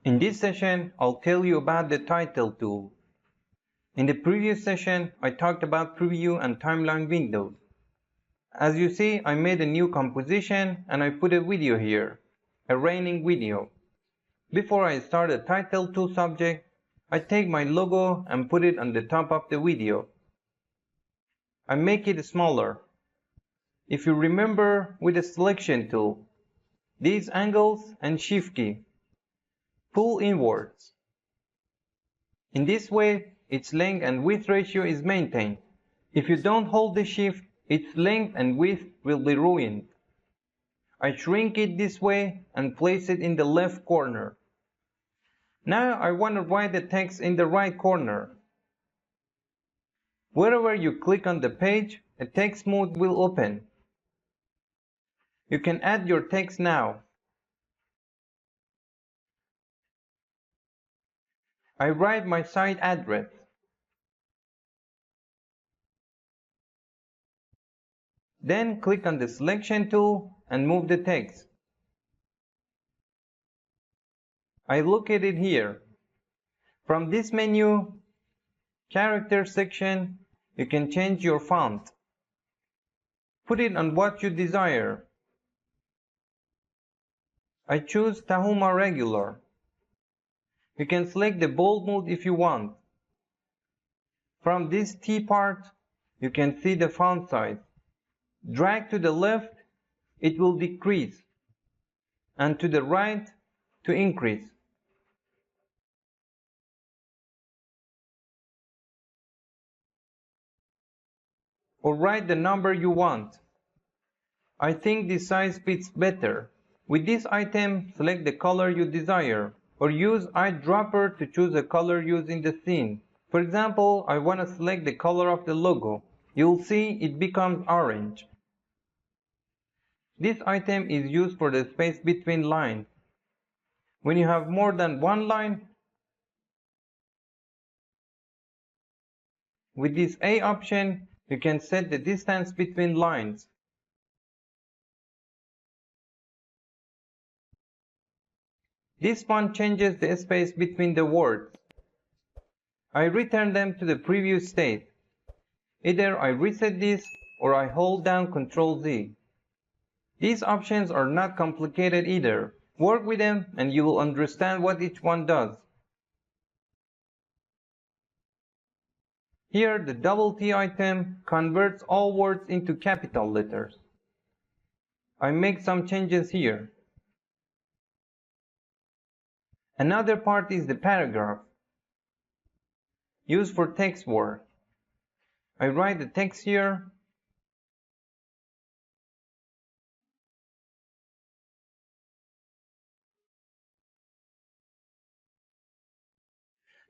In this session, I'll tell you about the title tool. In the previous session, I talked about preview and timeline windows. As you see, I made a new composition and I put a video here, a raining video. Before I start a title tool subject, I take my logo and put it on the top of the video. I make it smaller. If you remember with the selection tool, these angles and shift key, pull inwards. In this way, its length and width ratio is maintained. If you don't hold the shift, its length and width will be ruined. I shrink it this way and place it in the left corner. Now I want to write the text in the right corner. Wherever you click on the page, a text mode will open. You can add your text now. I write my site address. Then click on the selection tool and move the text. I locate it here. From this menu, character section, you can change your font. Put it on what you desire. I choose Tahoma Regular. You can select the bold mode if you want. From this T part, you can see the font size. Drag to the left, it will decrease, and to the right, to increase. Or write the number you want. I think this size fits better. With this item, select the color you desire, or use eyedropper to choose a color used in the scene. For example, I want to select the color of the logo. You'll see it becomes orange. This item is used for the space between lines. When you have more than one line, with this A option, you can set the distance between lines. This one changes the space between the words. I return them to the previous state. Either I reset this or I hold down Ctrl Z. These options are not complicated either. Work with them and you will understand what each one does. Here, the double T item converts all words into capital letters. I make some changes here. Another part is the paragraph, used for text work. I write the text here.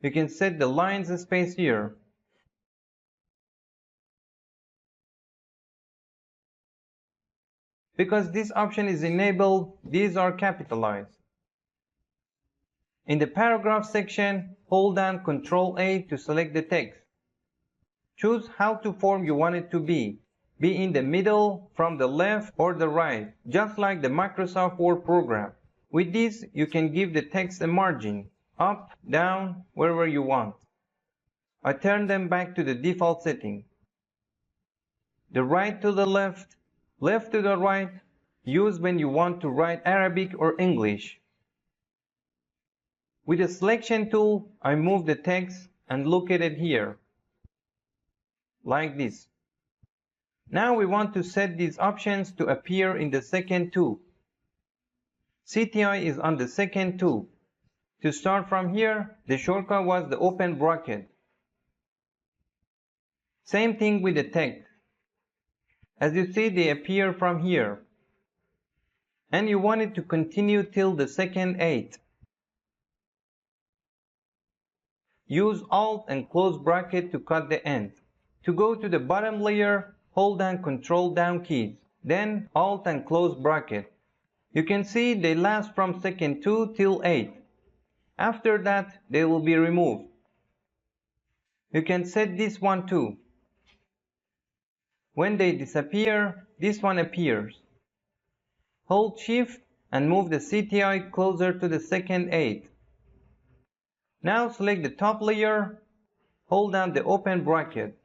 You can set the lines space here. Because this option is enabled, these are capitalized. In the paragraph section, hold down Ctrl A to select the text. Choose how to form you want it to be in the middle, from the left or the right, just like the Microsoft Word program. With this, you can give the text a margin, up, down, wherever you want. I turn them back to the default setting. The right to the left, left to the right, use when you want to write Arabic or English. With the selection tool, I move the text and locate it here, like this. Now we want to set these options to appear in the second tool. CTI is on the second tool. To start from here, the shortcut was the open bracket. Same thing with the text. As you see, they appear from here. And you want it to continue till the second 8. Use Alt and close bracket to cut the end. To go to the bottom layer, hold down Ctrl down keys, then Alt and close bracket. You can see they last from second 2 till 8. After that, they will be removed. You can set this one too. When they disappear, this one appears. Hold Shift and move the CTI closer to the second 8. Now select the top layer, hold down the open bracket.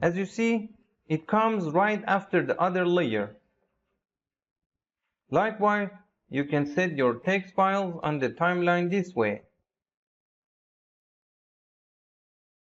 As you see, it comes right after the other layer. Likewise, you can set your text files on the timeline this way.